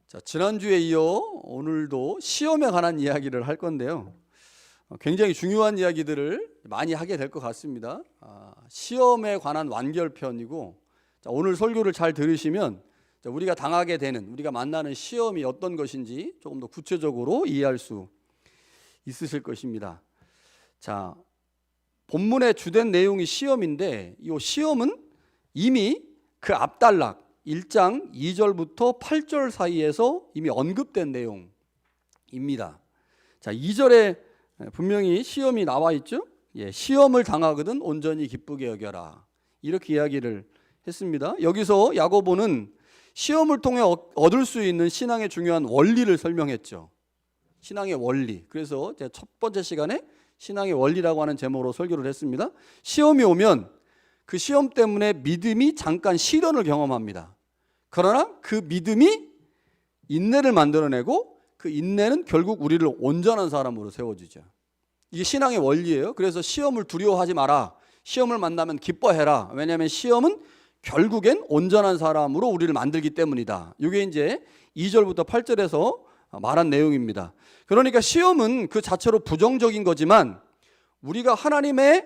자, 지난주에 이어 오늘도 시험에 관한 이야기를 할 건데요. 굉장히 중요한 이야기들을 많이 하게 될 것 같습니다. 시험에 관한 완결편이고, 자, 오늘 설교를 잘 들으시면 우리가 당하게 되는, 우리가 만나는 시험이 어떤 것인지 조금 더 구체적으로 이해할 수 있으실 것입니다. 자, 본문의 주된 내용이 시험인데, 이 시험은 이미 그 앞단락 1장 2절부터 8절 사이에서 이미 언급된 내용입니다. 자, 2절에 분명히 시험이 나와 있죠. 시험을 당하거든 온전히 기쁘게 여겨라, 이렇게 이야기를 했습니다. 여기서 야고보는 시험을 통해 얻을 수 있는 신앙의 중요한 원리를 설명했죠. 신앙의 원리. 그래서 제가 첫 번째 시간에 신앙의 원리라고 하는 제목으로 설교를 했습니다. 시험이 오면 그 시험 때문에 믿음이 잠깐 시련을 경험합니다. 그러나 그 믿음이 인내를 만들어내고, 그 인내는 결국 우리를 온전한 사람으로 세워주죠. 이게 신앙의 원리예요. 그래서 시험을 두려워하지 마라, 시험을 만나면 기뻐해라. 왜냐하면 시험은 결국엔 온전한 사람으로 우리를 만들기 때문이다. 이게 이제 2절부터 8절에서 말한 내용입니다. 그러니까 시험은 그 자체로 부정적인 거지만, 우리가 하나님의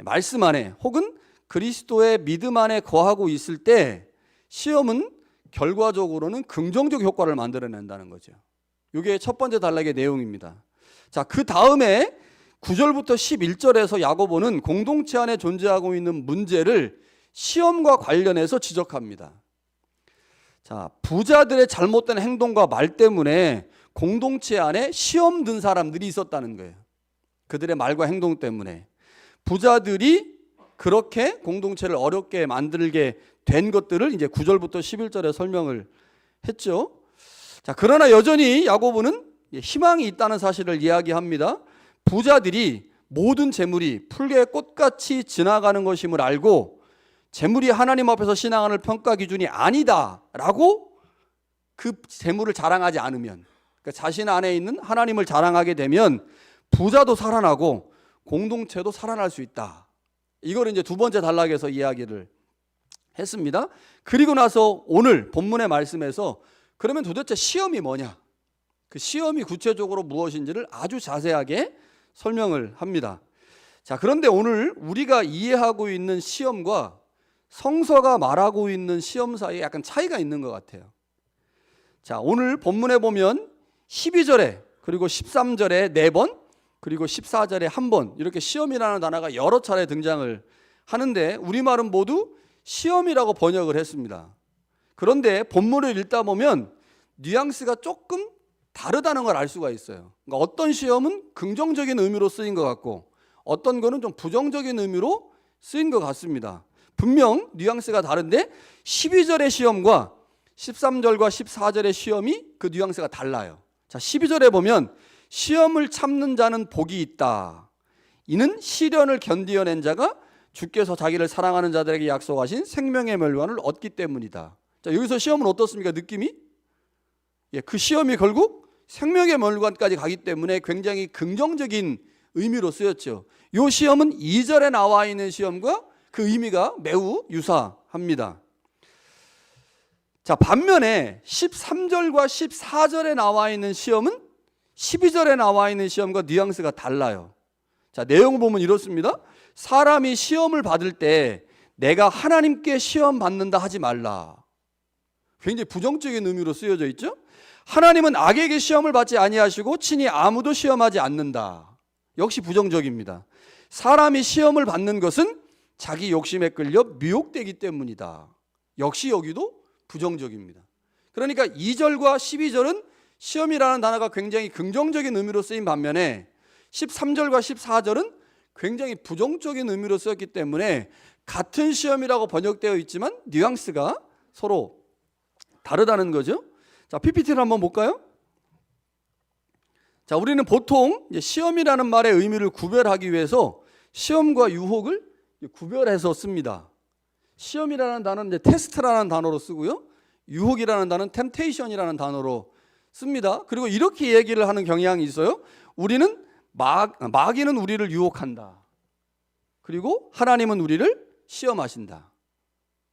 말씀 안에 혹은 그리스도의 믿음 안에 거하고 있을 때 시험은 결과적으로는 긍정적 효과를 만들어낸다는 거죠. 이게 첫 번째 단락의 내용입니다. 자, 그 다음에 9절부터 11절에서 야고보는 공동체 안에 존재하고 있는 문제를 시험과 관련해서 지적합니다. 자, 부자들의 잘못된 행동과 말 때문에 공동체 안에 시험 든 사람들이 있었다는 거예요. 그들의 말과 행동 때문에 부자들이 그렇게 공동체를 어렵게 만들게 된 것들을 이제 9절부터 11절에 설명을 했죠. 자, 그러나 여전히 야고보는 희망이 있다는 사실을 이야기합니다. 부자들이 모든 재물이 풀개의 꽃같이 지나가는 것임을 알고 재물이 하나님 앞에서 신앙하는 평가 기준이 아니다라고 그 재물을 자랑하지 않으면, 그러니까 자신 안에 있는 하나님을 자랑하게 되면 부자도 살아나고 공동체도 살아날 수 있다. 이걸 이제 두 번째 단락에서 이야기를 했습니다. 그리고 나서 오늘 본문의 말씀에서 그러면 도대체 시험이 뭐냐, 그 시험이 구체적으로 무엇인지를 아주 자세하게 설명을 합니다. 자, 그런데 오늘 우리가 이해하고 있는 시험과 성서가 말하고 있는 시험 사이에 약간 차이가 있는 것 같아요. 자, 오늘 본문에 보면 12절에 그리고 13절에 4번, 그리고 14절에 1번, 이렇게 시험이라는 단어가 여러 차례 등장을 하는데 우리말은 모두 시험이라고 번역을 했습니다. 그런데 본문을 읽다 보면 뉘앙스가 조금 다르다는 걸 알 수가 있어요. 그러니까 어떤 시험은 긍정적인 의미로 쓰인 것 같고 어떤 거는 좀 부정적인 의미로 쓰인 것 같습니다. 분명 뉘앙스가 다른데 12절의 시험과 13절과 14절의 시험이 그 뉘앙스가 달라요. 자, 12절에 보면 시험을 참는 자는 복이 있다. 이는 시련을 견디어낸 자가 주께서 자기를 사랑하는 자들에게 약속하신 생명의 멸관을 얻기 때문이다. 자, 여기서 시험은 어떻습니까? 느낌이? 그 시험이 결국 생명의 멸관까지 가기 때문에 굉장히 긍정적인 의미로 쓰였죠. 이 시험은 2절에 나와 있는 시험과 그 의미가 매우 유사합니다. 자, 반면에 13절과 14절에 나와 있는 시험은 12절에 나와 있는 시험과 뉘앙스가 달라요. 자, 내용을 보면 이렇습니다. 사람이 시험을 받을 때 내가 하나님께 시험 받는다 하지 말라. 굉장히 부정적인 의미로 쓰여져 있죠. 하나님은 악에게 시험을 받지 아니하시고 친히 아무도 시험하지 않는다. 역시 부정적입니다. 사람이 시험을 받는 것은 자기 욕심에 끌려 미혹되기 때문이다. 역시 여기도 부정적입니다. 그러니까 2절과 12절은 시험이라는 단어가 굉장히 긍정적인 의미로 쓰인 반면에 13절과 14절은 굉장히 부정적인 의미로 쓰였기 때문에 같은 시험이라고 번역되어 있지만 뉘앙스가 서로 다르다는 거죠. 자, PPT를 한번 볼까요? 자, 우리는 보통 시험이라는 말의 의미를 구별하기 위해서 시험과 유혹을 구별해서 씁니다. 시험이라는 단어는 이제 테스트라는 단어로 쓰고요. 유혹이라는 단어는 템테이션이라는 단어로 씁니다. 그리고 이렇게 얘기를 하는 경향이 있어요. 우리는 마귀는 우리를 유혹한다. 그리고 하나님은 우리를 시험하신다.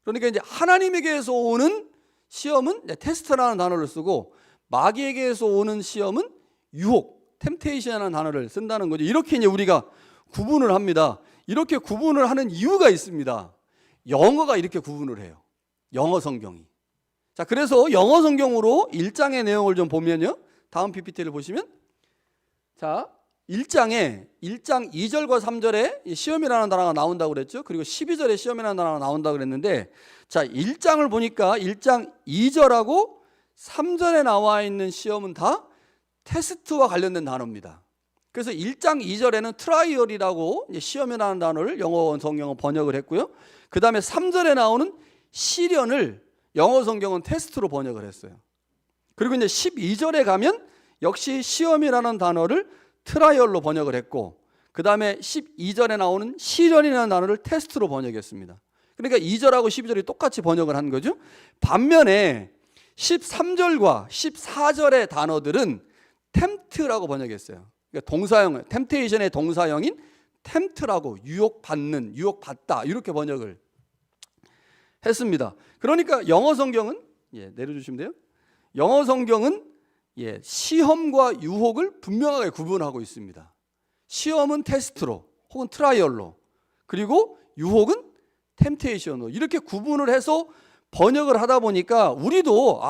그러니까 이제 하나님에게서 오는 시험은 테스트라는 단어를 쓰고 마귀에게서 오는 시험은 유혹, 템테이션이라는 단어를 쓴다는 거죠. 이렇게 이제 우리가 구분을 합니다. 이렇게 구분을 하는 이유가 있습니다. 영어가 이렇게 구분을 해요. 영어 성경이. 자, 그래서 영어 성경으로 1장의 내용을 좀 보면요. 다음 PPT를 보시면 자, 1장 2절과 3절에 시험이라는 단어가 나온다고 그랬죠. 그리고 12절에 시험이라는 단어가 나온다고 그랬는데 자, 1장을 보니까 1장 2절하고 3절에 나와 있는 시험은 다 테스트와 관련된 단어입니다. 그래서 1장 2절에는 트라이얼이라고 시험이라는 단어를 영어 성경은 번역을 했고요. 그 다음에 3절에 나오는 시련을 영어 성경은 테스트로 번역을 했어요. 그리고 이제 12절에 가면 역시 시험이라는 단어를 트라이얼로 번역을 했고, 그 다음에 12절에 나오는 시련이라는 단어를 테스트로 번역했습니다. 그러니까 2절하고 12절이 똑같이 번역을 한 거죠. 반면에 13절과 14절의 단어들은 템트라고 번역했어요. 그러니까 동사형, 템테이션의 동사형인 템트라고 유혹받는, 유혹받다 이렇게 번역을 했습니다. 그러니까 영어 성경은 내려주시면 돼요. 영어 성경은 시험과 유혹을 분명하게 구분하고 있습니다. 시험은 테스트로 혹은 트라이얼로, 그리고 유혹은 템테이션으로 이렇게 구분을 해서 번역을 하다 보니까 우리도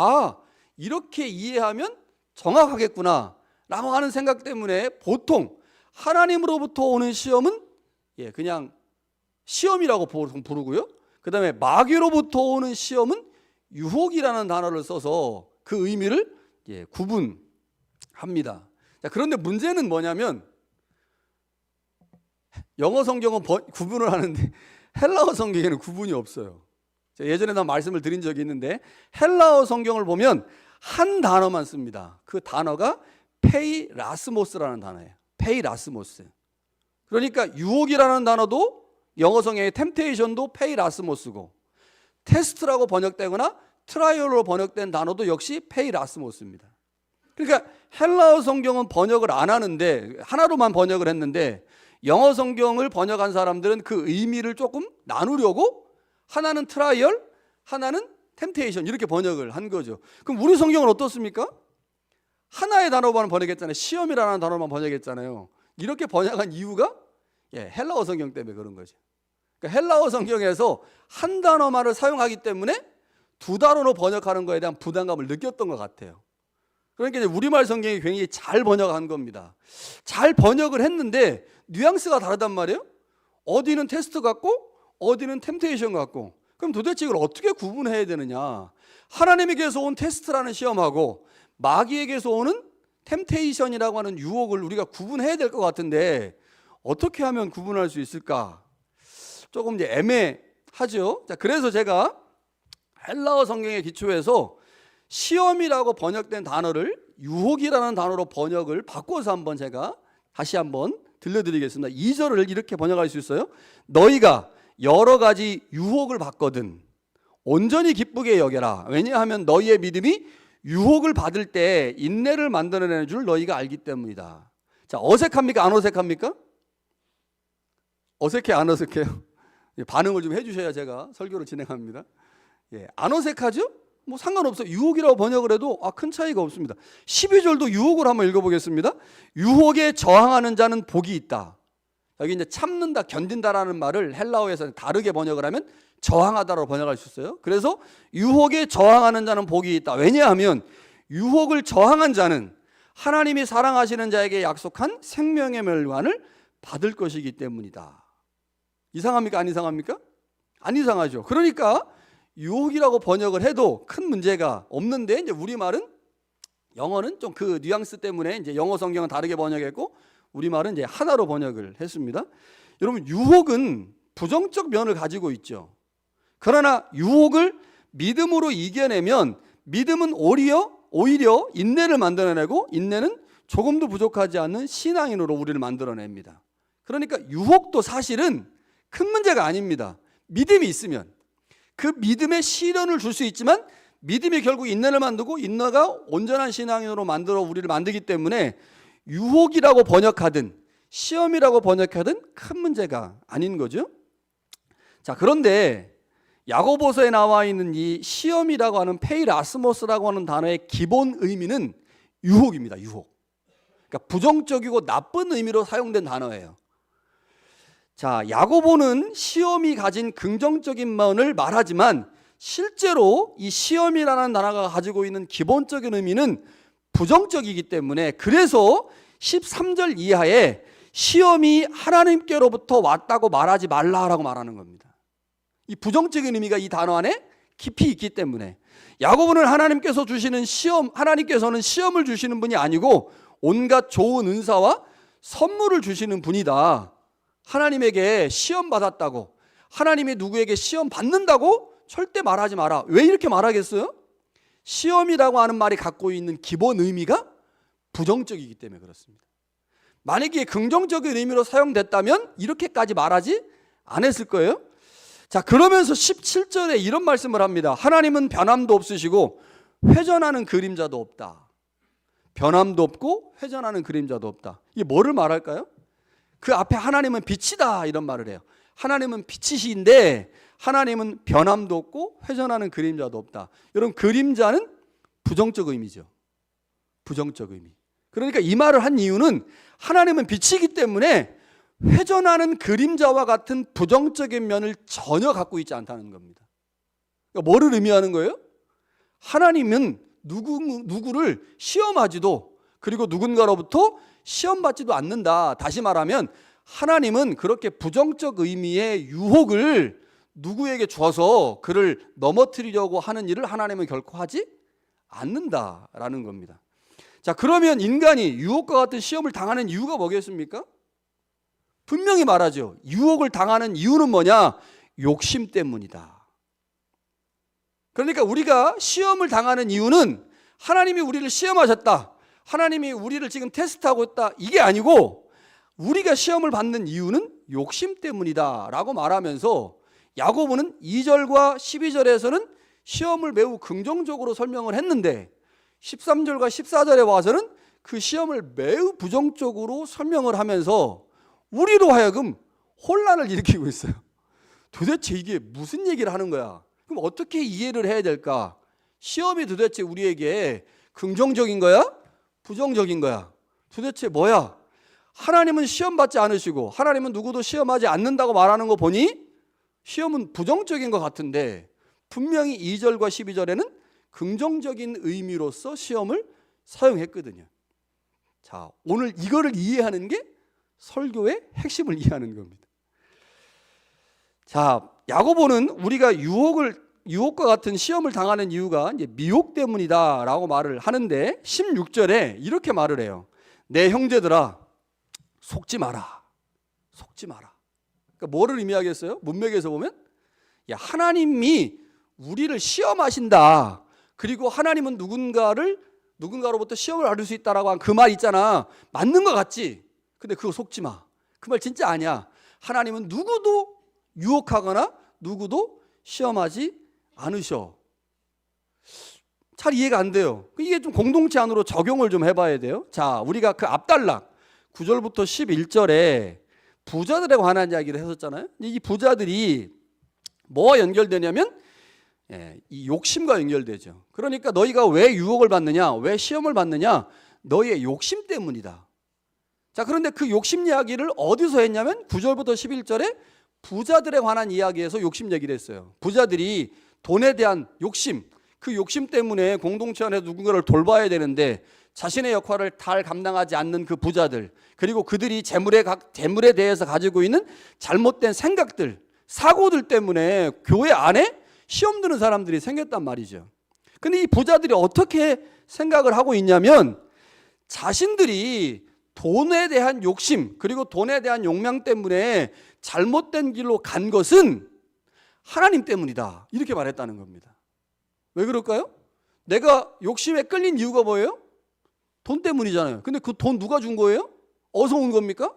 이렇게 이해하면 정확하겠구나 라고 하는 생각 때문에 보통 하나님으로부터 오는 시험은 그냥 시험이라고 보통 부르고요. 그 다음에 마귀로부터 오는 시험은 유혹이라는 단어를 써서 그 의미를 구분합니다. 자, 그런데 문제는 뭐냐면 영어 성경은 구분을 하는데 헬라어 성경에는 구분이 없어요. 제가 예전에도 말씀을 드린 적이 있는데 헬라어 성경을 보면 한 단어만 씁니다. 그 단어가 페이라스모스라는 단어예요. 페이라스모스. 그러니까 유혹이라는 단어도 영어 성경의 템테이션도 페이라스모스고, 테스트라고 번역되거나 트라이얼로 번역된 단어도 역시 페이라스모스입니다. 그러니까 헬라어 성경은 번역을 안 하는데 하나로만 번역을 했는데 영어 성경을 번역한 사람들은 그 의미를 조금 나누려고 하나는 트라이얼, 하나는 템테이션 이렇게 번역을 한 거죠. 그럼 우리 성경은 어떻습니까? 하나의 단어만 번역했잖아요. 시험이라는 단어만 번역했잖아요. 이렇게 번역한 이유가 헬라어 성경 때문에 그런 거죠. 그러니까 헬라어 성경에서 한 단어만을 사용하기 때문에 두 단어로 번역하는 거에 대한 부담감을 느꼈던 것 같아요. 그러니까 이제 우리말 성경이 굉장히 잘 번역한 겁니다. 잘 번역을 했는데 뉘앙스가 다르단 말이에요. 어디는 테스트 같고 어디는 템테이션 같고. 그럼 도대체 이걸 어떻게 구분해야 되느냐? 하나님에게서 온 테스트라는 시험하고 마귀에게서 오는 템테이션이라고 하는 유혹을 우리가 구분해야 될 것 같은데 어떻게 하면 구분할 수 있을까? 조금 이제 애매하죠. 자, 그래서 제가 헬라어 성경에 기초해서 시험이라고 번역된 단어를 유혹이라는 단어로 번역을 바꿔서 한번 제가 다시 한번 들려드리겠습니다. 2절을 이렇게 번역할 수 있어요. 너희가 여러 가지 유혹을 받거든 온전히 기쁘게 여겨라. 왜냐하면 너희의 믿음이 유혹을 받을 때 인내를 만들어내는 줄 너희가 알기 때문이다. 자, 어색합니까? 안 어색합니까? 어색해? 안 어색해요? 반응을 좀 해주셔야 제가 설교를 진행합니다. 안 어색하죠? 뭐 상관없어요. 유혹이라고 번역을 해도 큰 차이가 없습니다. 12절도 유혹을 한번 읽어보겠습니다. 유혹에 저항하는 자는 복이 있다. 여기 이제 참는다, 견딘다라는 말을 헬라어에서 다르게 번역을 하면 저항하다로 번역할 수 있어요. 그래서 유혹에 저항하는 자는 복이 있다. 왜냐하면 유혹을 저항한 자는 하나님이 사랑하시는 자에게 약속한 생명의 멸관을 받을 것이기 때문이다. 이상합니까? 안 이상합니까? 안 이상하죠. 그러니까 유혹이라고 번역을 해도 큰 문제가 없는데 이제 우리말은 영어는 좀 그 뉘앙스 때문에 이제 영어 성경은 다르게 번역했고 우리말은 이제 하나로 번역을 했습니다. 여러분, 유혹은 부정적 면을 가지고 있죠. 그러나 유혹을 믿음으로 이겨내면 믿음은 오히려 인내를 만들어내고 인내는 조금도 부족하지 않는 신앙인으로 우리를 만들어냅니다. 그러니까 유혹도 사실은 큰 문제가 아닙니다. 믿음이 있으면 그 믿음에 시련을 줄 수 있지만 믿음이 결국 인내를 만들고 인내가 온전한 신앙인으로 만들어 우리를 만들기 때문에 유혹이라고 번역하든 시험이라고 번역하든 큰 문제가 아닌 거죠. 자, 그런데 야고보서에 나와 있는 이 시험이라고 하는 페이라스모스라고 하는 단어의 기본 의미는 유혹입니다. 유혹. 그러니까 부정적이고 나쁜 의미로 사용된 단어예요. 자, 야고보는 시험이 가진 긍정적인 면을 말하지만 실제로 이 시험이라는 단어가 가지고 있는 기본적인 의미는 부정적이기 때문에, 그래서 13절 이하에 시험이 하나님께로부터 왔다고 말하지 말라라고 말하는 겁니다. 이 부정적인 의미가 이 단어 안에 깊이 있기 때문에 야고보는 하나님께서 주시는 시험, 하나님께서는 시험을 주시는 분이 아니고 온갖 좋은 은사와 선물을 주시는 분이다. 하나님에게 시험 받았다고, 하나님이 누구에게 시험 받는다고 절대 말하지 마라. 왜 이렇게 말하겠어요? 시험이라고 하는 말이 갖고 있는 기본 의미가 부정적이기 때문에 그렇습니다. 만약에 긍정적인 의미로 사용됐다면 이렇게까지 말하지 않았을 거예요. 자, 그러면서 17절에 이런 말씀을 합니다. 하나님은 변함도 없으시고 회전하는 그림자도 없다. 변함도 없고 회전하는 그림자도 없다. 이게 뭐를 말할까요? 그 앞에 하나님은 빛이다 이런 말을 해요. 하나님은 빛이신데 하나님은 변함도 없고 회전하는 그림자도 없다. 여러분, 그림자는 부정적 의미죠. 부정적 의미. 그러니까 이 말을 한 이유는 하나님은 빛이기 때문에 회전하는 그림자와 같은 부정적인 면을 전혀 갖고 있지 않다는 겁니다. 그러니까 뭐를 의미하는 거예요? 하나님은 누구를 시험하지도, 그리고 누군가로부터 시험받지도 않는다. 다시 말하면 하나님은 그렇게 부정적 의미의 유혹을 누구에게 줘서 그를 넘어뜨리려고 하는 일을 하나님은 결코 하지 않는다라는 겁니다. 자, 그러면 인간이 유혹과 같은 시험을 당하는 이유가 뭐겠습니까? 분명히 말하죠. 유혹을 당하는 이유는 뭐냐? 욕심 때문이다. 그러니까 우리가 시험을 당하는 이유는 하나님이 우리를 시험하셨다, 하나님이 우리를 지금 테스트하고 있다, 이게 아니고 우리가 시험을 받는 이유는 욕심 때문이다 라고 말하면서 야고보는 2절과 12절에서는 시험을 매우 긍정적으로 설명을 했는데 13절과 14절에 와서는 그 시험을 매우 부정적으로 설명을 하면서 우리로 하여금 혼란을 일으키고 있어요. 도대체 이게 무슨 얘기를 하는 거야? 그럼 어떻게 이해를 해야 될까? 시험이 도대체 우리에게 긍정적인 거야? 부정적인 거야? 도대체 뭐야? 하나님은 시험 받지 않으시고 하나님은 누구도 시험하지 않는다고 말하는 거 보니 시험은 부정적인 것 같은데 분명히 2절과 12절에는 긍정적인 의미로서 시험을 사용했거든요. 자, 오늘 이거를 이해하는 게 설교의 핵심을 이해하는 겁니다. 자, 야고보는 우리가 유혹과 같은 시험을 당하는 이유가 이제 미혹 때문이다라고 말을 하는데 16절에 이렇게 말을 해요. 내 형제들아, 속지 마라. 속지 마라. 그러니까 뭐를 의미하겠어요? 문맥에서 보면 하나님이 우리를 시험하신다. 그리고 하나님은 누군가로부터 시험을 받을 수 있다라고 한 그 말 있잖아. 맞는 것 같지? 근데 그거 속지 마. 그 말 진짜 아니야. 하나님은 누구도 유혹하거나 누구도 시험하지 않으셔. 잘 이해가 안 돼요. 이게 좀 공동체 안으로 적용을 좀 해봐야 돼요. 자, 우리가 그 앞단락 9절부터 11절에 부자들에 관한 이야기를 했었잖아요. 이 부자들이 뭐와 연결되냐면 이 욕심과 연결되죠. 그러니까 너희가 왜 유혹을 받느냐, 왜 시험을 받느냐, 너희의 욕심 때문이다. 자, 그런데 그 욕심 이야기를 어디서 했냐면 9절부터 11절에 부자들에 관한 이야기에서 욕심 얘기를 했어요. 부자들이 돈에 대한 욕심, 그 욕심 때문에 공동체 안에 누군가를 돌봐야 되는데 자신의 역할을 잘 감당하지 않는 그 부자들, 그리고 그들이 재물에 대해서 가지고 있는 잘못된 생각들, 사고들 때문에 교회 안에 시험 드는 사람들이 생겼단 말이죠. 근데 이 부자들이 어떻게 생각을 하고 있냐면 자신들이 돈에 대한 욕심, 그리고 돈에 대한 욕망 때문에 잘못된 길로 간 것은 하나님 때문이다, 이렇게 말했다는 겁니다. 왜 그럴까요? 내가 욕심에 끌린 이유가 뭐예요? 돈 때문이잖아요. 근데 그 돈 누가 준 거예요? 어디서 온 겁니까?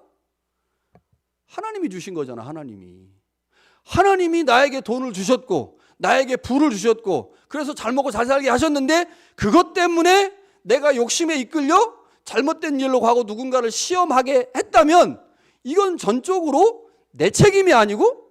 하나님이 주신 거잖아. 하나님이 나에게 돈을 주셨고 나에게 부를 주셨고 그래서 잘 먹고 잘 살게 하셨는데 그것 때문에 내가 욕심에 이끌려 잘못된 일로 가고 누군가를 시험하게 했다면 이건 전적으로 내 책임이 아니고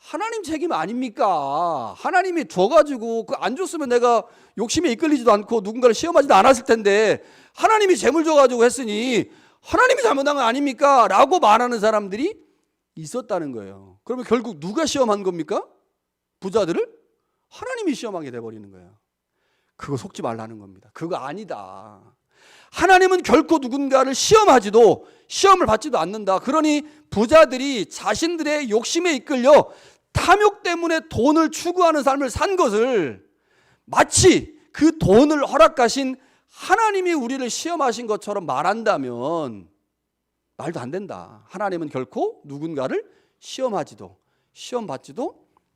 하나님 책임 아닙니까? 하나님이 줘가지고 그 안 줬으면 내가 욕심에 이끌리지도 않고 누군가를 시험하지도 않았을 텐데 하나님이 재물 줘가지고 했으니 하나님이 잘못한 거 아닙니까? 라고 말하는 사람들이 있었다는 거예요. 그러면 결국 누가 시험한 겁니까? 부자들을? 하나님이 시험하게 돼버리는 거예요. 그거 속지 말라는 겁니다. 그거 아니다. 하나님은 결코 누군가를 시험을 받지도 않는다. 그러니 부자들이 자신들의 욕심에 이끌려 탐욕 때문에 돈을 추구하는 삶을 산 것을 마치 그 돈을 허락하신 하나님이 우리를 시험하신 것처럼 말한다면 말도 안 된다. 하나님은 결코 누군가를 시험받지도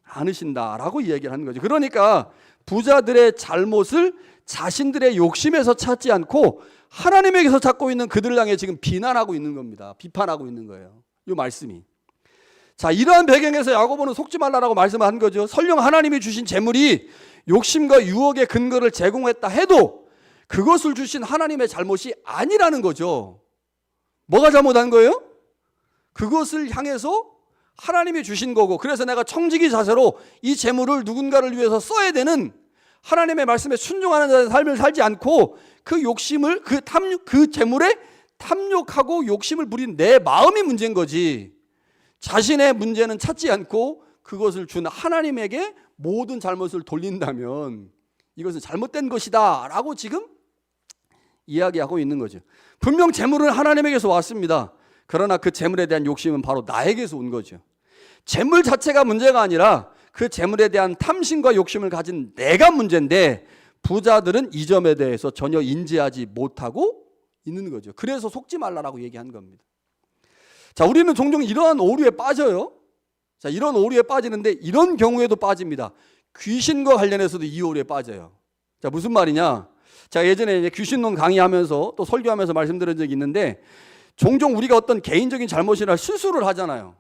않으신다라고 이야기를 하는 거죠. 그러니까 부자들의 잘못을 자신들의 욕심에서 찾지 않고 하나님에게서 찾고 있는 그들을 향해 지금 비난하고 있는 겁니다. 비판하고 있는 거예요. 이 말씀이. 자, 이러한 배경에서 야고보는 속지 말라라고 말씀을 한 거죠. 설령 하나님이 주신 재물이 욕심과 유혹의 근거를 제공했다 해도 그것을 주신 하나님의 잘못이 아니라는 거죠. 뭐가 잘못한 거예요? 그것을 향해서 하나님이 주신 거고, 그래서 내가 청지기 자세로 이 재물을 누군가를 위해서 써야 되는 하나님의 말씀에 순종하는 자의 삶을 살지 않고 그 욕심을 그 재물에 탐욕하고 욕심을 부린 내 마음이 문제인 거지, 자신의 문제는 찾지 않고 그것을 준 하나님에게 모든 잘못을 돌린다면 이것은 잘못된 것이다 라고 지금 이야기하고 있는 거죠. 분명 재물은 하나님에게서 왔습니다. 그러나 그 재물에 대한 욕심은 바로 나에게서 온 거죠. 재물 자체가 문제가 아니라 그 재물에 대한 탐심과 욕심을 가진 내가 문제인데 부자들은 이 점에 대해서 전혀 인지하지 못하고 있는 거죠. 그래서 속지 말라라고 얘기한 겁니다. 자, 우리는 종종 이러한 오류에 빠져요. 자, 이런 오류에 빠지는데 이런 경우에도 빠집니다. 귀신과 관련해서도 이 오류에 빠져요. 자, 무슨 말이냐? 제가 예전에 이제 귀신론 강의하면서 또 설교하면서 말씀드린 적이 있는데 종종 우리가 어떤 개인적인 잘못이나 실수를 하잖아요.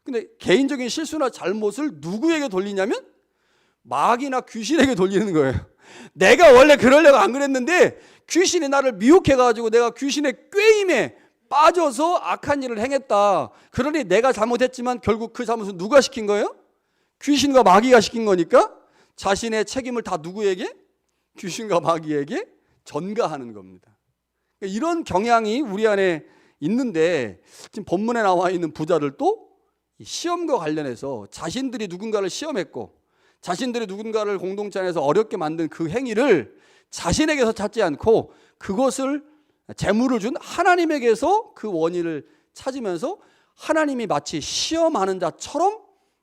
근데 개인적인 실수나 잘못을 누구에게 돌리냐면 마귀나 귀신에게 돌리는 거예요. 내가 원래 그러려고 안 그랬는데 귀신이 나를 미혹해가지고 내가 귀신의 꾀임에 빠져서 악한 일을 행했다. 그러니 내가 잘못했지만 결국 그 잘못은 누가 시킨 거예요? 귀신과 마귀가 시킨 거니까 자신의 책임을 다 누구에게? 귀신과 마귀에게 전가하는 겁니다. 이런 경향이 우리 안에 있는데 지금 본문에 나와 있는 부자들도 시험과 관련해서 자신들이 누군가를 시험했고 자신들이 누군가를 공동체 안에서 어렵게 만든 그 행위를 자신에게서 찾지 않고 그것을 재물을 준 하나님에게서 그 원인을 찾으면서 하나님이 마치 시험하는 자처럼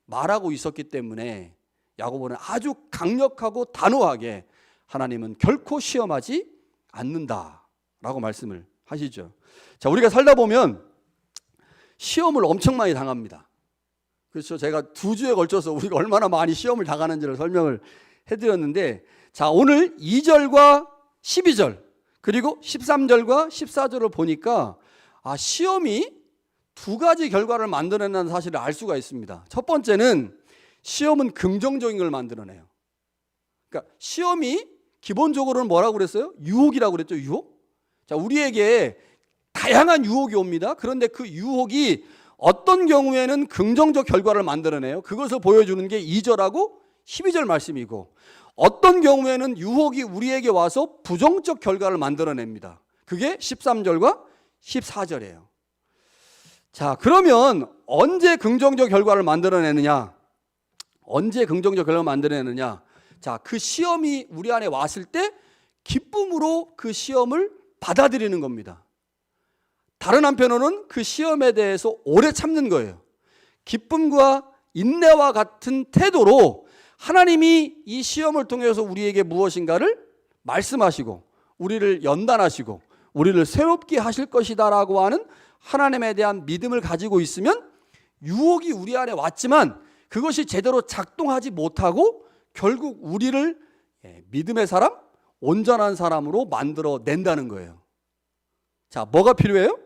말하고 있었기 때문에 야고보는 아주 강력하고 단호하게 하나님은 결코 시험하지 않는다라고 말씀을 하시죠. 자, 우리가 살다 보면 시험을 엄청 많이 당합니다. 그렇죠. 제가 2주에 걸쳐서 우리가 얼마나 많이 시험을 당하는지를 설명을 해드렸는데, 자, 오늘 2절과 12절 그리고 13절과 14절을 보니까 시험이 두 가지 결과를 만들어낸다는 사실을 알 수가 있습니다. 첫 번째는 시험은 긍정적인 걸 만들어내요. 그러니까 시험이 기본적으로는 뭐라고 그랬어요? 유혹이라고 그랬죠. 유혹. 자, 우리에게 다양한 유혹이 옵니다. 그런데 그 유혹이 어떤 경우에는 긍정적 결과를 만들어내요. 그것을 보여주는 게 2절하고 12절 말씀이고, 어떤 경우에는 유혹이 우리에게 와서 부정적 결과를 만들어냅니다. 그게 13절과 14절이에요. 자, 그러면 언제 긍정적 결과를 만들어내느냐? 언제 긍정적 결과를 만들어내느냐? 자, 그 시험이 우리 안에 왔을 때 기쁨으로 그 시험을 받아들이는 겁니다. 다른 한편으로는 그 시험에 대해서 오래 참는 거예요. 기쁨과 인내와 같은 태도로 하나님이 이 시험을 통해서 우리에게 무엇인가를 말씀하시고 우리를 연단하시고 우리를 새롭게 하실 것이다라고 하는 하나님에 대한 믿음을 가지고 있으면 유혹이 우리 안에 왔지만 그것이 제대로 작동하지 못하고 결국 우리를 믿음의 사람, 온전한 사람으로 만들어낸다는 거예요. 자, 뭐가 필요해요?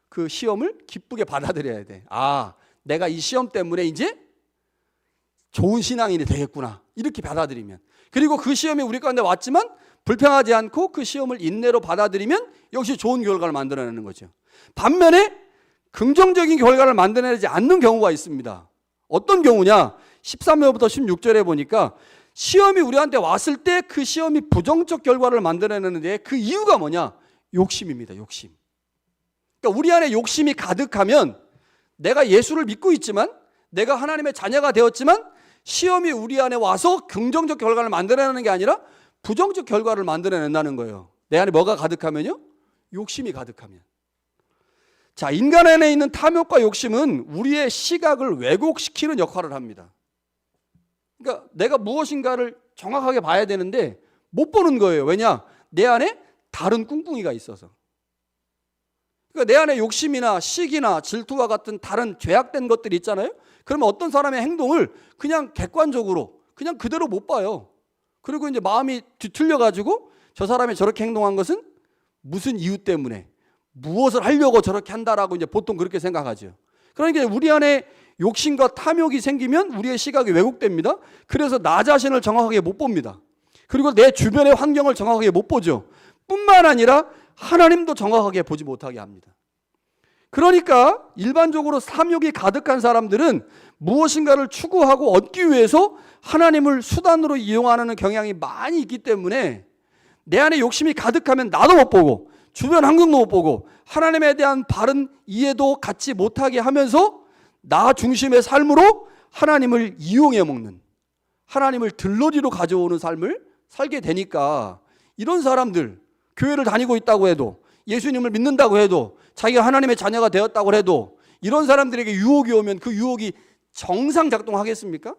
그 시험을 기쁘게 받아들여야 돼. 내가 이 시험 때문에 이제 좋은 신앙인이 되겠구나, 이렇게 받아들이면. 그리고 그 시험이 우리 가운데 왔지만 불평하지 않고 그 시험을 인내로 받아들이면 역시 좋은 결과를 만들어내는 거죠. 반면에 긍정적인 결과를 만들어내지 않는 경우가 있습니다. 어떤 경우냐? 13절부터 16절에 보니까 시험이 우리한테 왔을 때 그 시험이 부정적 결과를 만들어내는데 그 이유가 뭐냐? 욕심입니다. 욕심. 그러니까 우리 안에 욕심이 가득하면 내가 예수를 믿고 있지만, 내가 하나님의 자녀가 되었지만 시험이 우리 안에 와서 긍정적 결과를 만들어내는 게 아니라 부정적 결과를 만들어낸다는 거예요. 내 안에 뭐가 가득하면요? 욕심이 가득하면. 자, 인간 안에 있는 탐욕과 욕심은 우리의 시각을 왜곡시키는 역할을 합니다. 그러니까 내가 무엇인가를 정확하게 봐야 되는데 못 보는 거예요. 왜냐? 내 안에 다른 꿍꿍이가 있어서. 그러니까 내 안에 욕심이나 시기나 질투와 같은 다른 죄악된 것들이 있잖아요. 그러면 어떤 사람의 행동을 그냥 객관적으로 그냥 그대로 못 봐요. 그리고 이제 마음이 뒤틀려가지고 저 사람이 저렇게 행동한 것은 무슨 이유 때문에, 무엇을 하려고 저렇게 한다라고 이제 보통 그렇게 생각하죠. 그러니까 우리 안에 욕심과 탐욕이 생기면 우리의 시각이 왜곡됩니다. 그래서 나 자신을 정확하게 못 봅니다. 그리고 내 주변의 환경을 정확하게 못 보죠. 뿐만 아니라 하나님도 정확하게 보지 못하게 합니다. 그러니까 일반적으로 탐욕이 가득한 사람들은 무엇인가를 추구하고 얻기 위해서 하나님을 수단으로 이용하는 경향이 많이 있기 때문에 내 안에 욕심이 가득하면 나도 못 보고 주변 환경도 못 보고 하나님에 대한 바른 이해도 갖지 못하게 하면서 나 중심의 삶으로 하나님을 이용해 먹는, 하나님을 들러리로 가져오는 삶을 살게 되니까 이런 사람들, 교회를 다니고 있다고 해도, 예수님을 믿는다고 해도, 자기가 하나님의 자녀가 되었다고 해도 이런 사람들에게 유혹이 오면 그 유혹이 정상 작동하겠습니까?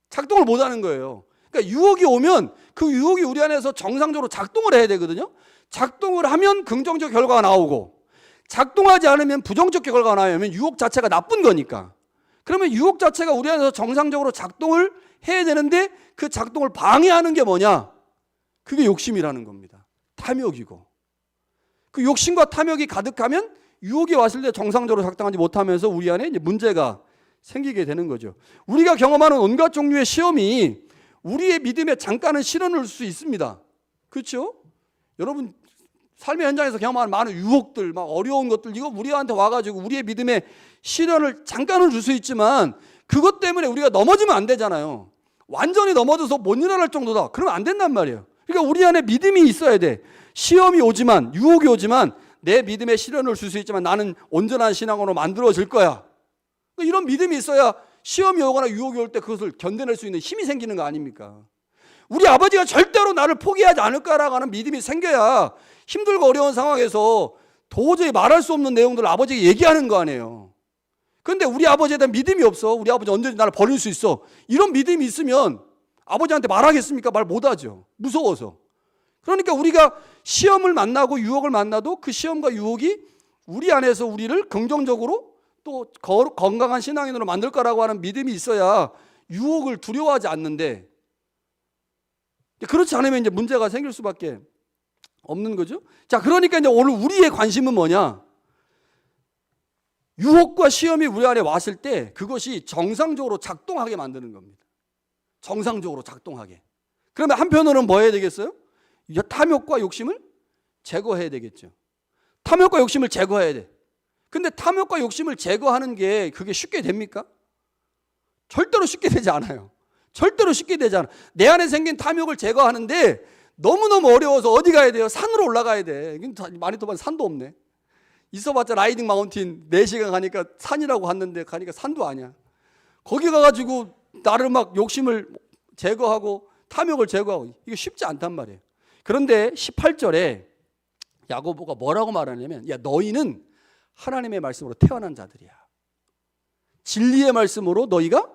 작동을 못하는 거예요. 그러니까 유혹이 오면 그 유혹이 우리 안에서 정상적으로 작동을 해야 되거든요. 작동을 하면 긍정적 결과가 나오고, 작동하지 않으면 부정적 결과가 나오면 유혹 자체가 나쁜 거니까. 그러면 유혹 자체가 우리 안에서 정상적으로 작동을 해야 되는데 그 작동을 방해하는 게 뭐냐? 그게 욕심이라는 겁니다. 탐욕이고. 그 욕심과 탐욕이 가득하면 유혹이 왔을 때 정상적으로 작동하지 못하면서 우리 안에 이제 문제가 생기게 되는 거죠. 우리가 경험하는 온갖 종류의 시험이 우리의 믿음에 잠깐은 실현을 수 있습니다. 그렇죠? 여러분 삶의 현장에서 경험하는 많은 유혹들, 막 어려운 것들, 이거 우리한테 와가지고 우리의 믿음에 실현을 잠깐은 줄 수 있지만 그것 때문에 우리가 넘어지면 안 되잖아요. 완전히 넘어져서 못 일어날 정도다. 그러면 안 된단 말이에요. 그러니까 우리 안에 믿음이 있어야 돼. 시험이 오지만, 유혹이 오지만 내 믿음에 실현을 줄 수 있지만 나는 온전한 신앙으로 만들어질 거야. 이런 믿음이 있어야 시험이 오거나 유혹이 올 때 그것을 견뎌낼 수 있는 힘이 생기는 거 아닙니까? 우리 아버지가 절대로 나를 포기하지 않을 거라고 하는 믿음이 생겨야 힘들고 어려운 상황에서 도저히 말할 수 없는 내용들을 아버지에게 얘기하는 거 아니에요. 그런데 우리 아버지에 대한 믿음이 없어. 우리 아버지 언제든지 나를 버릴 수 있어. 이런 믿음이 있으면 아버지한테 말하겠습니까? 말 못하죠. 무서워서. 그러니까 우리가 시험을 만나고 유혹을 만나도 그 시험과 유혹이 우리 안에서 우리를 긍정적으로 또 건강한 신앙인으로 만들 거라고 하는 믿음이 있어야 유혹을 두려워하지 않는데, 그렇지 않으면 이제 문제가 생길 수밖에 없는 거죠. 자, 그러니까 이제 오늘 우리의 관심은 뭐냐? 유혹과 시험이 우리 안에 왔을 때 그것이 정상적으로 작동하게 만드는 겁니다. 정상적으로 작동하게. 그러면 한편으로는 뭐 해야 되겠어요? 탐욕과 욕심을 제거해야 되겠죠. 탐욕과 욕심을 제거해야 돼. 근데 탐욕과 욕심을 제거하는 게 그게 쉽게 됩니까? 절대로 쉽게 되지 않아요. 절대로 쉽게 되지 않아. 내 안에 생긴 탐욕을 제거하는데 너무너무 어려워서 어디 가야 돼요? 산으로 올라가야 돼. 마니토바는 산도 없네. 있어봤자 라이딩 마운틴 4시간 가니까 산이라고 갔는데 가니까 산도 아니야. 거기 가가지고 나를 막 욕심을 제거하고 탐욕을 제거하고 이게 쉽지 않단 말이에요. 그런데 18절에 야고보가 뭐라고 말하냐면, 야, 너희는 하나님의 말씀으로 태어난 자들이야. 진리의 말씀으로 너희가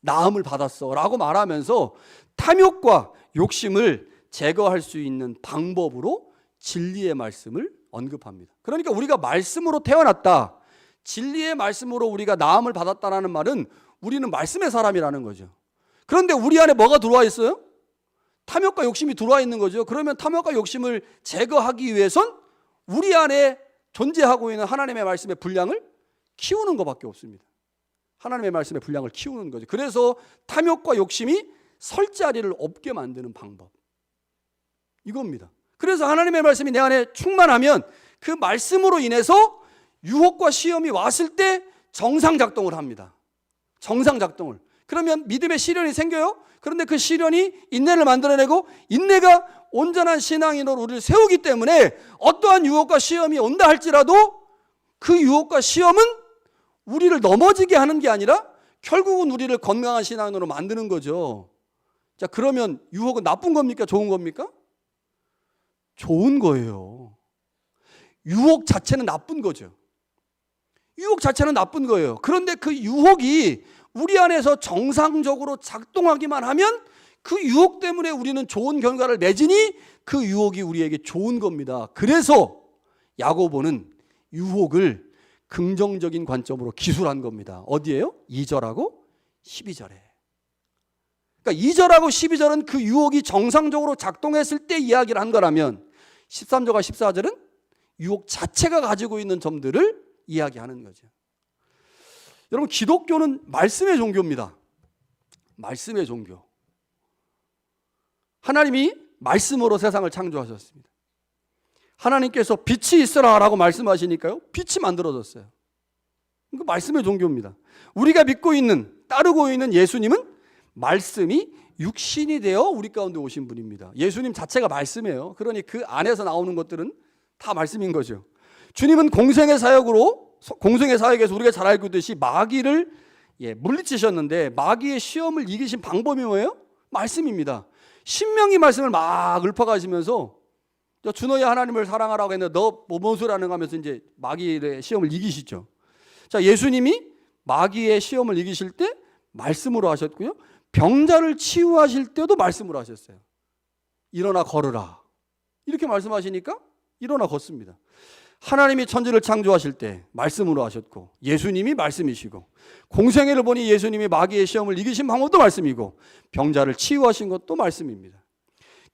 나음을 받았어 라고 말하면서 탐욕과 욕심을 제거할 수 있는 방법으로 진리의 말씀을 언급합니다. 그러니까 우리가 말씀으로 태어났다, 진리의 말씀으로 우리가 나음을 받았다라는 말은 우리는 말씀의 사람이라는 거죠. 그런데 우리 안에 뭐가 들어와 있어요? 탐욕과 욕심이 들어와 있는 거죠. 그러면 탐욕과 욕심을 제거하기 위해선 우리 안에 존재하고 있는 하나님의 말씀의 분량을 키우는 것밖에 없습니다. 하나님의 말씀의 분량을 키우는 거죠. 그래서 탐욕과 욕심이 설 자리를 없게 만드는 방법, 이겁니다. 그래서 하나님의 말씀이 내 안에 충만하면 그 말씀으로 인해서 유혹과 시험이 왔을 때 정상 작동을 합니다. 정상 작동을. 그러면 믿음의 시련이 생겨요. 그런데 그 시련이 인내를 만들어내고 인내가 온전한 신앙인으로 우리를 세우기 때문에 어떠한 유혹과 시험이 온다 할지라도 그 유혹과 시험은 우리를 넘어지게 하는 게 아니라 결국은 우리를 건강한 신앙인으로 만드는 거죠. 자, 그러면 유혹은 나쁜 겁니까? 좋은 겁니까? 좋은 거예요. 유혹 자체는 나쁜 거죠. 유혹 자체는 나쁜 거예요. 그런데 그 유혹이 우리 안에서 정상적으로 작동하기만 하면 그 유혹 때문에 우리는 좋은 결과를 맺으니 그 유혹이 우리에게 좋은 겁니다. 그래서 야고보는 유혹을 긍정적인 관점으로 기술한 겁니다. 어디예요? 2절하고 12절에. 그러니까 2절하고 12절은 그 유혹이 정상적으로 작동했을 때 이야기를 한 거라면 13절과 14절은 유혹 자체가 가지고 있는 점들을 이야기하는 거죠. 여러분, 기독교는 말씀의 종교입니다. 말씀의 종교. 하나님이 말씀으로 세상을 창조하셨습니다. 하나님께서 빛이 있어라 라고 말씀하시니까요, 빛이 만들어졌어요. 그 말씀의 종교입니다. 우리가 믿고 있는, 따르고 있는 예수님은 말씀이 육신이 되어 우리 가운데 오신 분입니다. 예수님 자체가 말씀이에요. 그러니 그 안에서 나오는 것들은 다 말씀인 거죠. 주님은 공생의 사역에서 우리가 잘 알고 있듯이 마귀를 물리치셨는데 마귀의 시험을 이기신 방법이 뭐예요? 말씀입니다. 신명기 말씀을 막 읊어가시면서 주 너희 하나님을 사랑하라고 했는데 너 뭔 소리 하는가 하면서 이제 마귀의 시험을 이기시죠. 자, 예수님이 마귀의 시험을 이기실 때 말씀으로 하셨고요. 병자를 치유하실 때도 말씀으로 하셨어요. 일어나 걸으라. 이렇게 말씀하시니까 일어나 걷습니다. 하나님이 천지를 창조하실 때 말씀으로 하셨고 예수님이 말씀이시고 공생애를 보니 예수님이 마귀의 시험을 이기신 방법도 말씀이고 병자를 치유하신 것도 말씀입니다.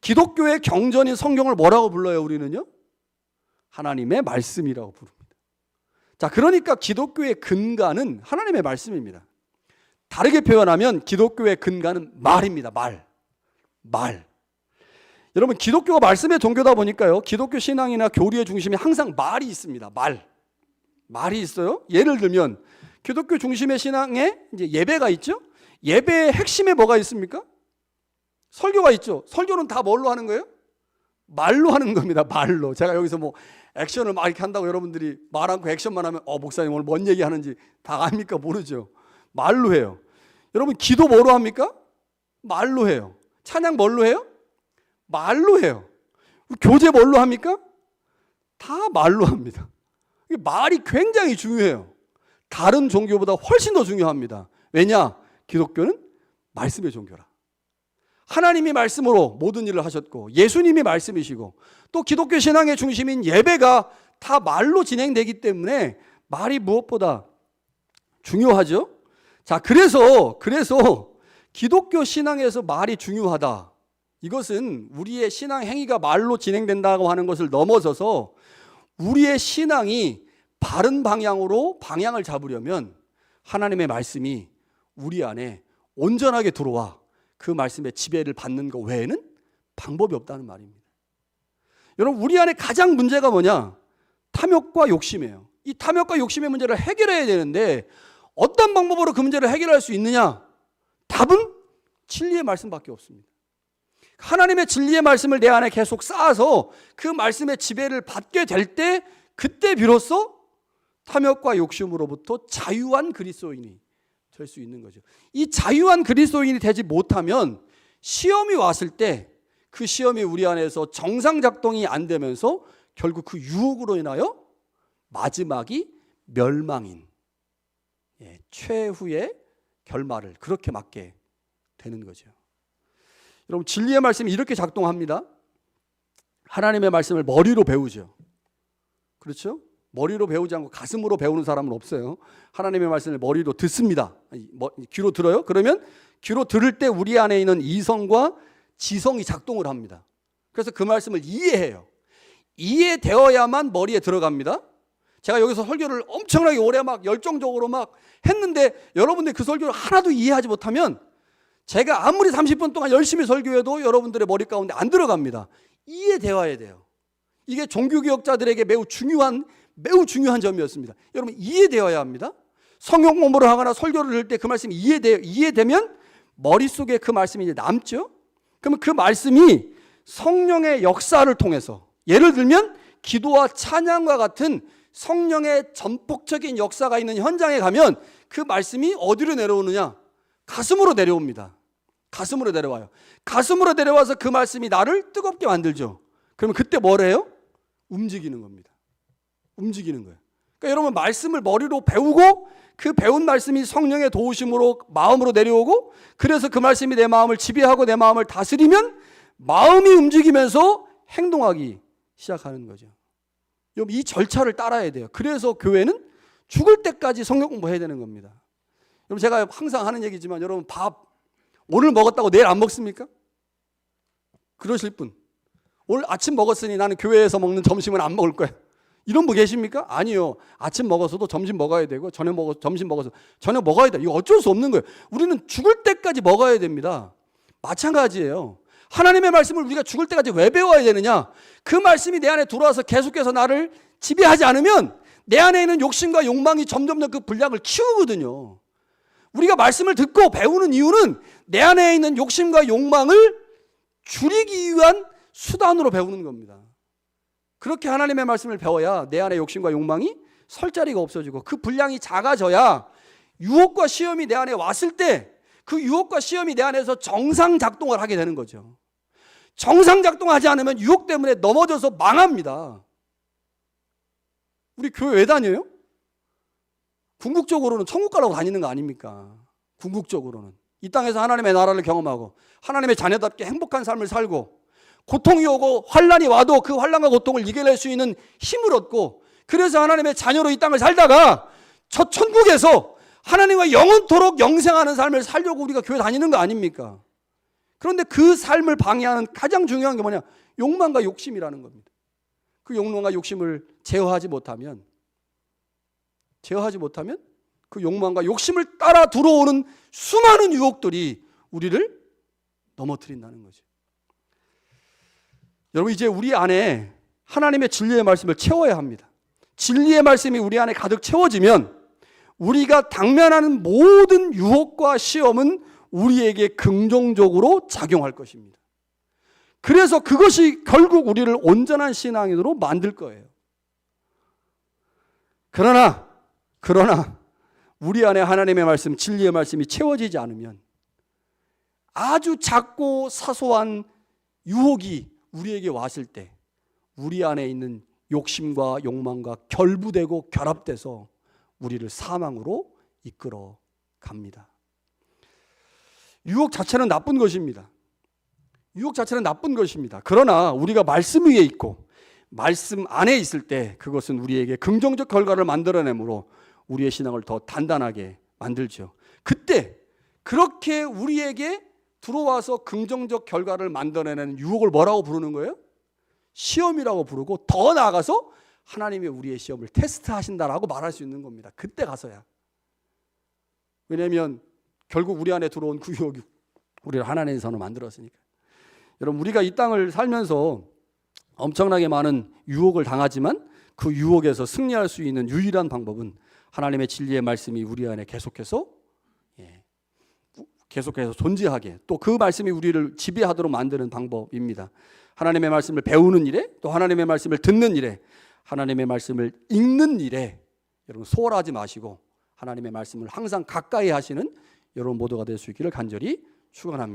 기독교의 경전인 성경을 뭐라고 불러요? 우리는요? 하나님의 말씀이라고 부릅니다. 자, 그러니까 기독교의 근간은 하나님의 말씀입니다. 다르게 표현하면 기독교의 근간은 말입니다. 말. 여러분, 기독교가 말씀의 종교다 보니까요, 기독교 신앙이나 교리의 중심에 항상 말이 있습니다. 말이 있어요. 예를 들면 기독교 중심의 신앙에 이제 예배가 있죠. 예배의 핵심에 뭐가 있습니까? 설교가 있죠. 설교는 다 뭘로 하는 거예요? 말로 하는 겁니다. 말로. 제가 여기서 뭐 액션을 막 이렇게 한다고 여러분들이 말 않고 액션만 하면 목사님 오늘 뭔 얘기 하는지 다 압니까? 모르죠. 말로 해요. 여러분, 기도 뭐로 합니까? 말로 해요. 찬양 뭘로 해요? 말로 해요. 교제 뭘로 합니까? 다 말로 합니다. 말이 굉장히 중요해요. 다른 종교보다 훨씬 더 중요합니다. 왜냐? 기독교는 말씀의 종교라. 하나님이 말씀으로 모든 일을 하셨고 예수님이 말씀이시고 또 기독교 신앙의 중심인 예배가 다 말로 진행되기 때문에 말이 무엇보다 중요하죠. 자, 그래서 기독교 신앙에서 말이 중요하다. 이것은 우리의 신앙 행위가 말로 진행된다고 하는 것을 넘어서서 우리의 신앙이 바른 방향으로 방향을 잡으려면 하나님의 말씀이 우리 안에 온전하게 들어와 그 말씀의 지배를 받는 것 외에는 방법이 없다는 말입니다. 여러분, 우리 안에 가장 문제가 뭐냐? 탐욕과 욕심이에요. 이 탐욕과 욕심의 문제를 해결해야 되는데 어떤 방법으로 그 문제를 해결할 수 있느냐? 답은 진리의 말씀밖에 없습니다. 하나님의 진리의 말씀을 내 안에 계속 쌓아서 그 말씀의 지배를 받게 될 때 그때 비로소 탐욕과 욕심으로부터 자유한 그리스도인이 될 수 있는 거죠. 이 자유한 그리스도인이 되지 못하면 시험이 왔을 때 그 시험이 우리 안에서 정상 작동이 안 되면서 결국 그 유혹으로 인하여 마지막이 멸망인 최후의 결말을 그렇게 맞게 되는 거죠. 여러분, 진리의 말씀이 이렇게 작동합니다. 하나님의 말씀을 머리로 배우죠. 그렇죠? 머리로 배우지 않고 가슴으로 배우는 사람은 없어요. 하나님의 말씀을 머리로 듣습니다. 귀로 들어요? 그러면 귀로 들을 때 우리 안에 있는 이성과 지성이 작동을 합니다. 그래서 그 말씀을 이해해요. 이해되어야만 머리에 들어갑니다. 제가 여기서 설교를 엄청나게 오래 막 열정적으로 막 했는데 여러분들이 그 설교를 하나도 이해하지 못하면 제가 아무리 30분 동안 열심히 설교해도 여러분들의 머리 가운데 안 들어갑니다. 이해되어야 돼요. 이게 종교개혁자들에게 매우 중요한 점이었습니다. 여러분, 이해되어야 합니다. 성경 공부를 하거나 설교를 들을 때 그 말씀이 이해되면 머릿속에 그 말씀이 이제 남죠. 그러면 그 말씀이 성령의 역사를 통해서, 예를 들면 기도와 찬양과 같은 성령의 전폭적인 역사가 있는 현장에 가면 그 말씀이 어디로 내려오느냐? 가슴으로 내려옵니다. 가슴으로 내려와요. 가슴으로 내려와서 그 말씀이 나를 뜨겁게 만들죠. 그러면 그때 뭐래요? 움직이는 겁니다. 움직이는 거예요. 그러니까 여러분, 말씀을 머리로 배우고 그 배운 말씀이 성령의 도우심으로 마음으로 내려오고, 그래서 그 말씀이 내 마음을 지배하고 내 마음을 다스리면 마음이 움직이면서 행동하기 시작하는 거죠. 여러분, 이 절차를 따라야 돼요. 그래서 교회는 죽을 때까지 성경 공부해야 되는 겁니다. 여러분, 제가 항상 하는 얘기지만 여러분, 밥 오늘 먹었다고 내일 안 먹습니까? 그러실 분, 오늘 아침 먹었으니 나는 교회에서 먹는 점심은 안 먹을 거야, 이런 분 계십니까? 아니요. 아침 먹어서도 점심 먹어야 되고 점심 먹어서 저녁 먹어야 돼. 이거 어쩔 수 없는 거예요. 우리는 죽을 때까지 먹어야 됩니다. 마찬가지예요. 하나님의 말씀을 우리가 죽을 때까지 왜 배워야 되느냐? 그 말씀이 내 안에 들어와서 계속해서 나를 지배하지 않으면 내 안에 있는 욕심과 욕망이 점점점 그 분량을 키우거든요. 우리가 말씀을 듣고 배우는 이유는 내 안에 있는 욕심과 욕망을 줄이기 위한 수단으로 배우는 겁니다. 그렇게 하나님의 말씀을 배워야 내 안에 욕심과 욕망이 설 자리가 없어지고 그 분량이 작아져야 유혹과 시험이 내 안에 왔을 때 그 유혹과 시험이 내 안에서 정상 작동을 하게 되는 거죠. 정상 작동하지 않으면 유혹 때문에 넘어져서 망합니다. 우리 교회 왜 다녀요? 궁극적으로는 천국 가려고 다니는 거 아닙니까? 궁극적으로는 이 땅에서 하나님의 나라를 경험하고 하나님의 자녀답게 행복한 삶을 살고, 고통이 오고 환난이 와도 그 환난과 고통을 이겨낼 수 있는 힘을 얻고, 그래서 하나님의 자녀로 이 땅을 살다가 저 천국에서 하나님과 영원토록 영생하는 삶을 살려고 우리가 교회 다니는 거 아닙니까? 그런데 그 삶을 방해하는 가장 중요한 게 뭐냐? 욕망과 욕심이라는 겁니다. 그 욕망과 욕심을 제어하지 못하면 그 욕망과 욕심을 따라 들어오는 수많은 유혹들이 우리를 넘어뜨린다는 거죠. 여러분, 이제 우리 안에 하나님의 진리의 말씀을 채워야 합니다. 진리의 말씀이 우리 안에 가득 채워지면 우리가 당면하는 모든 유혹과 시험은 우리에게 긍정적으로 작용할 것입니다. 그래서 그것이 결국 우리를 온전한 신앙인으로 만들 거예요. 그러나 우리 안에 하나님의 말씀, 진리의 말씀이 채워지지 않으면 아주 작고 사소한 유혹이 우리에게 왔을 때 우리 안에 있는 욕심과 욕망과 결부되고 결합돼서 우리를 사망으로 이끌어 갑니다. 유혹 자체는 나쁜 것입니다. 그러나 우리가 말씀 위에 있고 말씀 안에 있을 때 그것은 우리에게 긍정적 결과를 만들어내므로 우리의 신앙을 더 단단하게 만들죠. 그때 그렇게 우리에게 들어와서 긍정적 결과를 만들어내는 유혹을 뭐라고 부르는 거예요? 시험이라고 부르고, 더 나아가서 하나님이 우리의 시험을 테스트하신다라고 말할 수 있는 겁니다. 그때 가서야. 왜냐하면 결국 우리 안에 들어온 그 유혹이 우리를 하나님의 선으로 만들었으니까. 여러분, 우리가 이 땅을 살면서 엄청나게 많은 유혹을 당하지만 그 유혹에서 승리할 수 있는 유일한 방법은 하나님의 진리의 말씀이 우리 안에 계속해서 존재하게, 또 그 말씀이 우리를 지배하도록 만드는 방법입니다. 하나님의 말씀을 배우는 일에, 또 하나님의 말씀을 듣는 일에, 하나님의 말씀을 읽는 일에 여러분 소홀하지 마시고 하나님의 말씀을 항상 가까이 하시는 여러분 모두가 될 수 있기를 간절히 축원합니다.